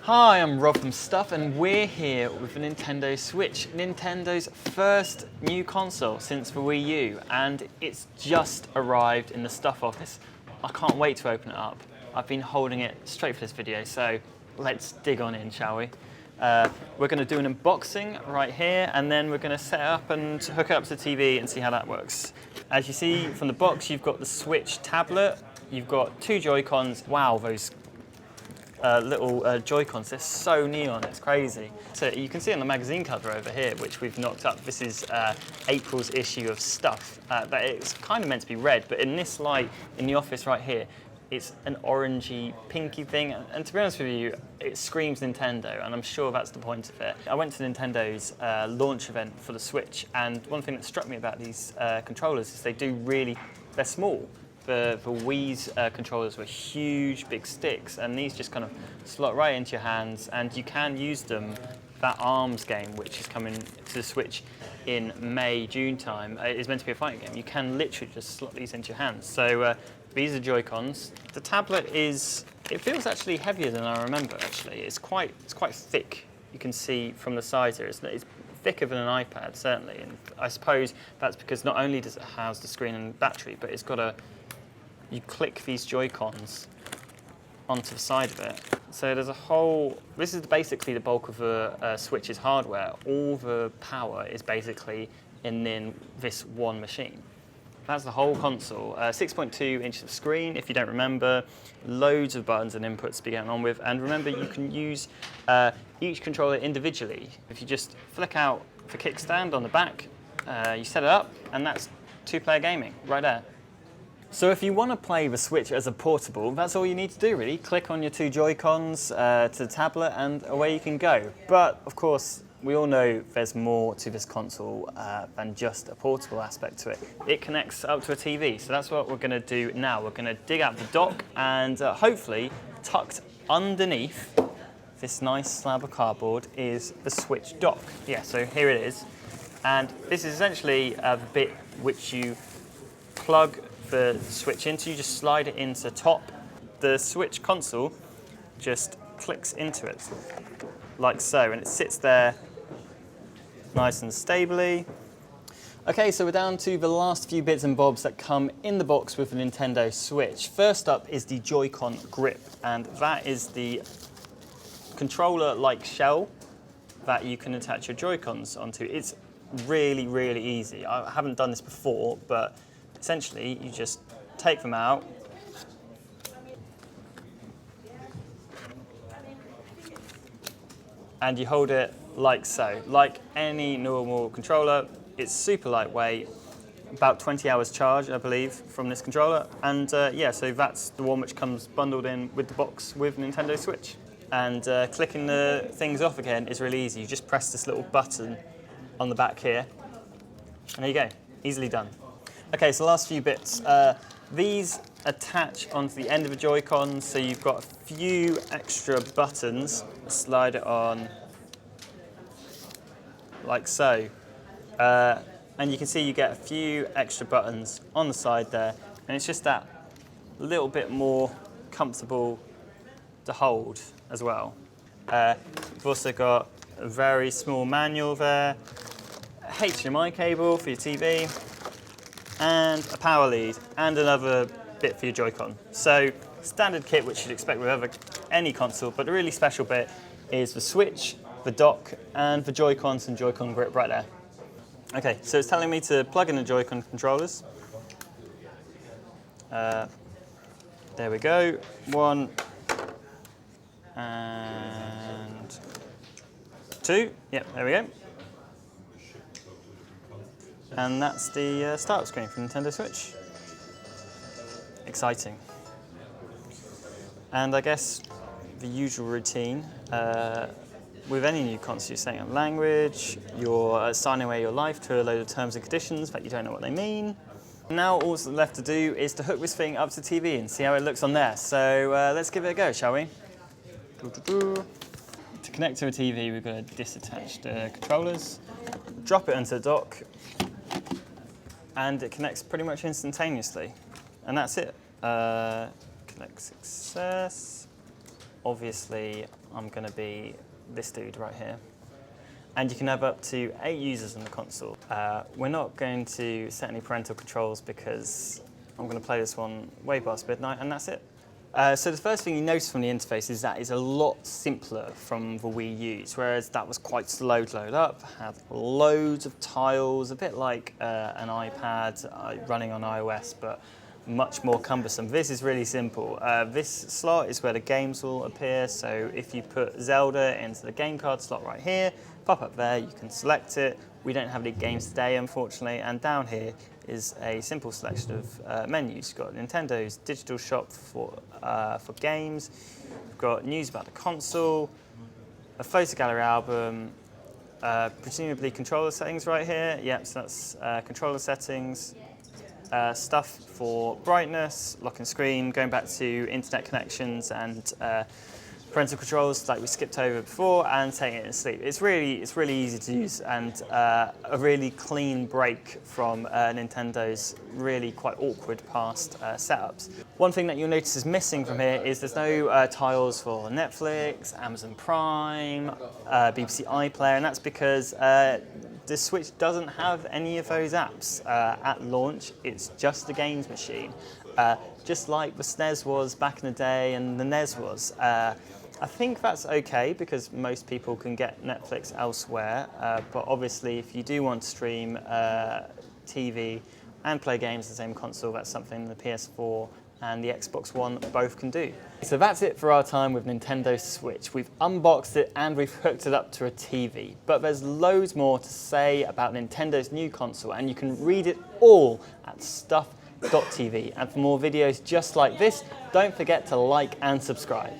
Hi, I'm Rob from Stuff, and we're here with the Nintendo Switch, Nintendo's first new console since the Wii U, and it's just arrived in the Stuff office. I can't wait to open it up. I've been holding it straight for this video, so let's dig on in, shall we? We're going to do an unboxing right here, and then we're going to set it up and hook it up to the TV and see how that works. As you see from the box, you've got the Switch tablet, you've got two Joy-Cons. Wow, those little Joy-Cons, they're so neon, it's crazy. So you can see on the magazine cover over here, which we've knocked up, this is April's issue of Stuff. That it's kind of meant to be red, but in this light, in the office right here, it's an orangey, pinky thing, and to be honest with you, it screams Nintendo, and I'm sure that's the point of it. I went to Nintendo's launch event for the Switch, and one thing that struck me about these controllers is they're small. The Wii's controllers were huge, big sticks, and these just kind of slot right into your hands, and you can use them. That ARMS game, which is coming to the Switch in May, June time, is meant to be a fighting game. You can literally just slot these into your hands. So these are Joy-Cons. The tablet it feels actually heavier than I remember, actually. It's quite thick. You can see from the size here, it's thicker than an iPad, certainly. And I suppose that's because not only does it house the screen and battery, but it's got you click these Joy-Cons onto the side of it. So there's a whole, this is basically the bulk of the Switch's hardware. All the power is basically in this one machine. That's the whole console. 6.2 inches of screen, if you don't remember. Loads of buttons and inputs to be getting on with. And remember, you can use each controller individually. If you just flick out the kickstand on the back, you set it up, and that's two-player gaming right there. So if you want to play the Switch as a portable, that's all you need to do really. Click on your two Joy-Cons to the tablet and away you can go. But of course, we all know there's more to this console than just a portable aspect to it. It connects up to a TV, so that's what we're going to do now. We're going to dig out the dock, and hopefully tucked underneath this nice slab of cardboard is the Switch dock. Yeah, so here it is. And this is essentially the bit which you plug the Switch into. You just slide it into top. The Switch console just clicks into it, like so, and it sits there nice and stably. Okay, so we're down to the last few bits and bobs that come in the box with the Nintendo Switch. First up is the Joy-Con grip, and that is the controller-like shell that you can attach your Joy-Cons onto. It's really, really easy. I haven't done this before, but essentially, you just take them out, and you hold it like so. Like any normal controller, it's super lightweight, about 20 hours charge, I believe, from this controller. And yeah, so that's the one which comes bundled in with the box with Nintendo Switch. And clicking the things off again is really easy. You just press this little button on the back here, and there you go, easily done. Okay, so the last few bits. These attach onto the end of a Joy-Con, so you've got a few extra buttons. Slide it on like so. And you can see you get a few extra buttons on the side there, and it's just that little bit more comfortable to hold as well. You've also got a very small manual there, a HDMI cable for your TV, and a power lead, and another bit for your Joy-Con. So standard kit, which you'd expect with any console, but the really special bit is the Switch, the dock, and the Joy-Cons and Joy-Con grip right there. Okay, so it's telling me to plug in the Joy-Con controllers. There we go. 1 and 2. Yep, there we go. And that's the startup screen for Nintendo Switch. Exciting. And I guess the usual routine, with any new console, you're setting up language, you're signing away your life to a load of terms and conditions that you don't know what they mean. Now all that's left to do is to hook this thing up to TV and see how it looks on there. So let's give it a go, shall we? To connect to a TV, we've got to disattach the controllers, drop it onto the dock, and it connects pretty much instantaneously. And that's it. Connect success. obviously I'm going to be this dude right here. And you can have up to 8 users on the console. We're not going to set any parental controls because I'm going to play this one way past midnight, and that's it. So the first thing you notice from the interface is that it's a lot simpler from the Wii U's, whereas that was quite slow to load up, had loads of tiles, a bit like an iPad running on iOS, but much more cumbersome. This is really simple. This slot is where the games will appear, so if you put Zelda into the game card slot right here, pop up there, you can select it. We don't have any games today, unfortunately, and down here is a simple selection of menus. You've got Nintendo's digital shop for games, you've got news about the console, a photo gallery album, presumably controller settings right here. Yep, so that's controller settings. Stuff for brightness, lock and screen, going back to internet connections and parental controls like we skipped over before, and taking it to sleep. It's really easy to use and a really clean break from Nintendo's really quite awkward past setups. One thing that you'll notice is missing from here is there's no tiles for Netflix, Amazon Prime, BBC iPlayer, and that's because the Switch doesn't have any of those apps at launch. It's just a games machine, just like the SNES was back in the day and the NES was. I think that's okay because most people can get Netflix elsewhere, but obviously if you do want to stream TV and play games on the same console, that's something the PS4 and the Xbox One both can do. So that's it for our time with Nintendo Switch. We've unboxed it and we've hooked it up to a TV, but there's loads more to say about Nintendo's new console, and you can read it all at stuff.tv. And for more videos just like this, don't forget to like and subscribe.